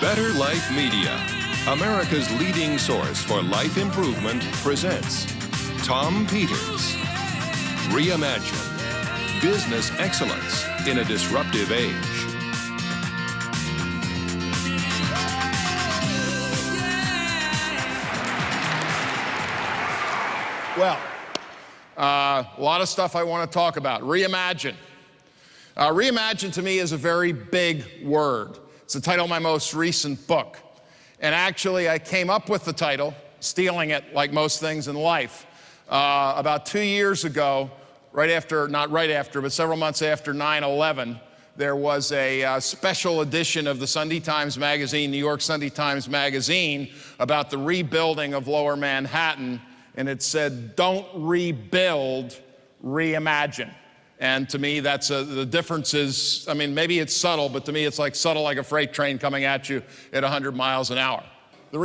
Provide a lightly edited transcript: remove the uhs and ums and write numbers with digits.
Better Life Media, America's leading source for life improvement, presents Tom Peters. Reimagine business excellence in a disruptive age. Well, a lot of stuff I want to talk about. Reimagine. Reimagine to me is a very big word. It's the title of my most recent book. And actually, I came up with the title, stealing it like most things in life, about 2 years ago, not right after, but several months after 9/11. There was a special edition of the Sunday Times Magazine, New York Sunday Times Magazine, about the rebuilding of Lower Manhattan. And it said, "Don't rebuild, reimagine." And to me, that's the difference is, I mean, maybe it's subtle, but to me, it's like subtle like a freight train coming at you at 100 miles an hour. The